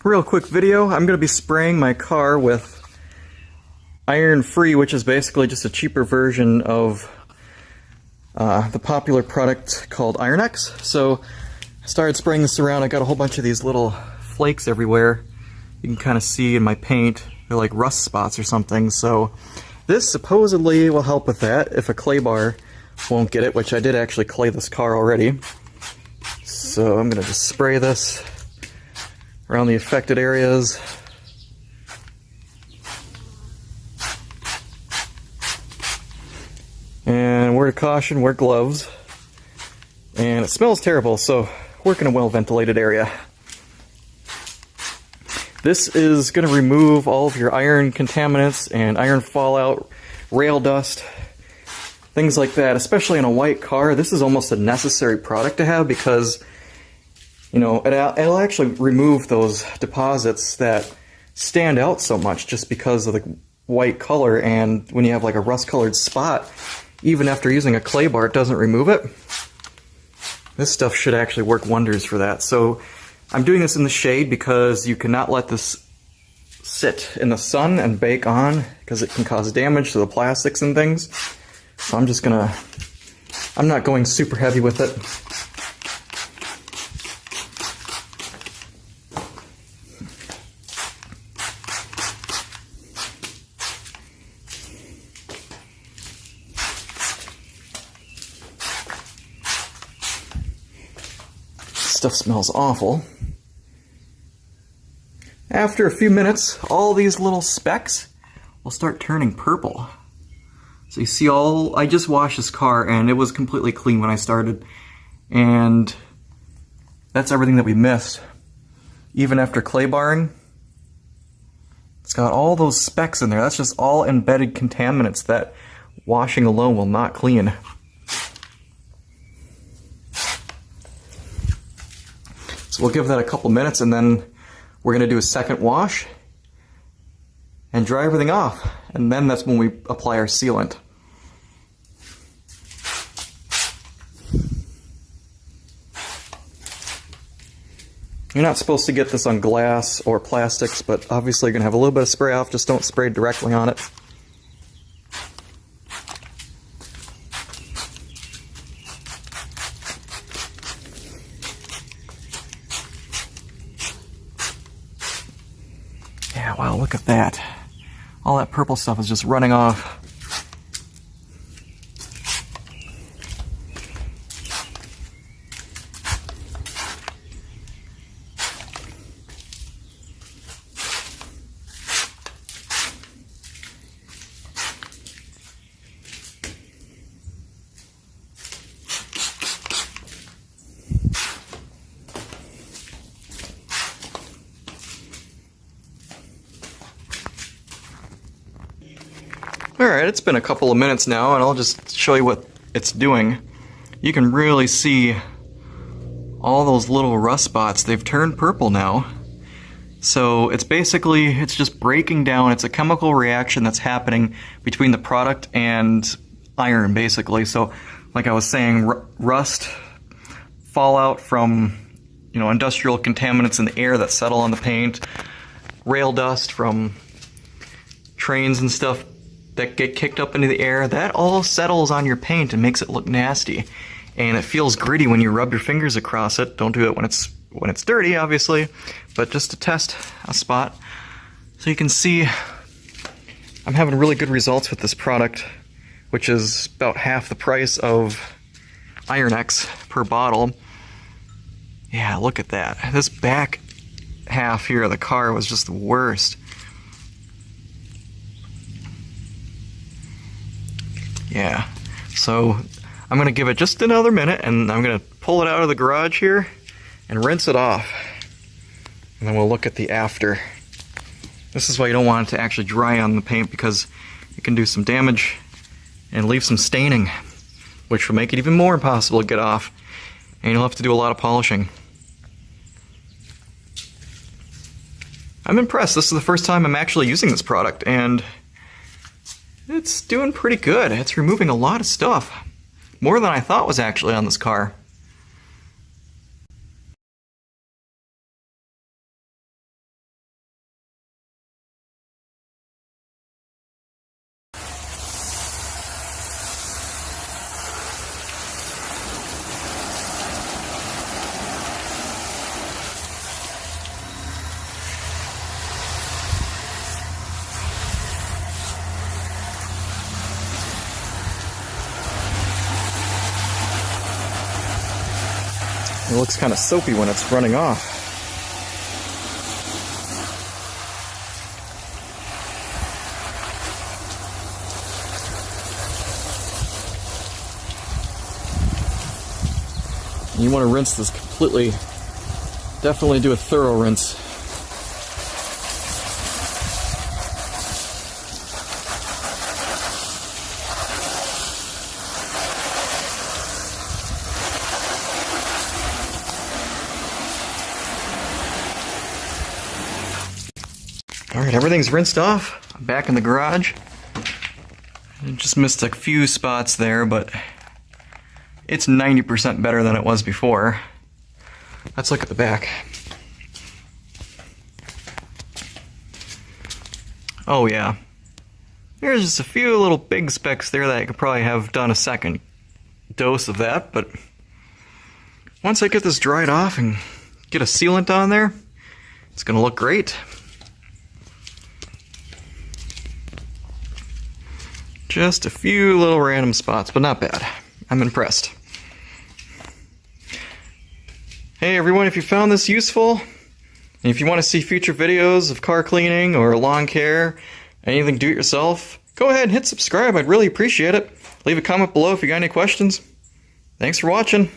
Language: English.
Real quick video, I'm going to be spraying my car with Iron Free, which is basically just a cheaper version of the popular product called Iron X. So I started spraying this around. I got a whole bunch of these little flakes everywhere. You can kind of see in my paint, they're like rust spots or something. So this supposedly will help with that if a clay bar won't get it, which I did actually clay this car already. So I'm going to just spray this around the affected areas. And word of caution, wear gloves. And it smells terrible, so work in a well-ventilated area. This is going to remove all of your iron contaminants and iron fallout, rail dust, things like that, especially in a white car. This is almost a necessary product to have because, you know, it'll actually remove those deposits that stand out so much just because of the white color. And when you have like a rust-colored spot, even after using a clay bar, it doesn't remove it. This stuff should actually work wonders for that. So I'm doing this in the shade because you cannot let this sit in the sun and bake on because it can cause damage to the plastics and things. So I'm not going super heavy with it. Stuff smells awful. After a few minutes, all these little specks will start turning purple. So you see I just washed this car and it was completely clean when I started. And that's everything that we missed. Even after clay barring, it's got all those specks in there. That's just all embedded contaminants that washing alone will not clean. So we'll give that a couple minutes and then we're going to do a second wash and dry everything off. And then that's when we apply our sealant. You're not supposed to get this on glass or plastics, but obviously you're going to have a little bit of spray off. Just don't spray directly on it. Yeah, wow, look at that. All that purple stuff is just running off. Alright, it's been a couple of minutes now, and I'll just show you what it's doing. You can really see all those little rust spots. They've turned purple now. So it's just breaking down. It's a chemical reaction that's happening between the product and iron, basically. So, like I was saying, rust, fallout from, you know, industrial contaminants in the air that settle on the paint, rail dust from trains and stuff that get kicked up into the air, that all settles on your paint and makes it look nasty. And it feels gritty when you rub your fingers across it. Don't do it when it's dirty, obviously, but just to test a spot. So you can see I'm having really good results with this product, which is about half the price of Iron X per bottle. Yeah, look at that. This back half here of the car was just the worst. Yeah, so I'm going to give it just another minute and I'm going to pull it out of the garage here and rinse it off. And then we'll look at the after. This is why you don't want it to actually dry on the paint because it can do some damage and leave some staining, which will make it even more impossible to get off. And you'll have to do a lot of polishing. I'm impressed. This is the first time I'm actually using this product and it's doing pretty good. It's removing a lot of stuff. More than I thought was actually on this car. It looks kind of soapy when it's running off. You want to rinse this completely. Definitely do a thorough rinse. Alright, everything's rinsed off. I'm back in the garage. I just missed a few spots there, but it's 90% better than it was before. Let's look at the back. Oh yeah. There's just a few little big specks there that I could probably have done a second dose of that, but once I get this dried off and get a sealant on there, it's gonna look great. Just a few little random spots, but not bad. I'm impressed. Hey everyone, if you found this useful, and if you want to see future videos of car cleaning or lawn care, anything do-it-yourself, go ahead and hit subscribe. I'd really appreciate it. Leave a comment below if you got any questions. Thanks for watching.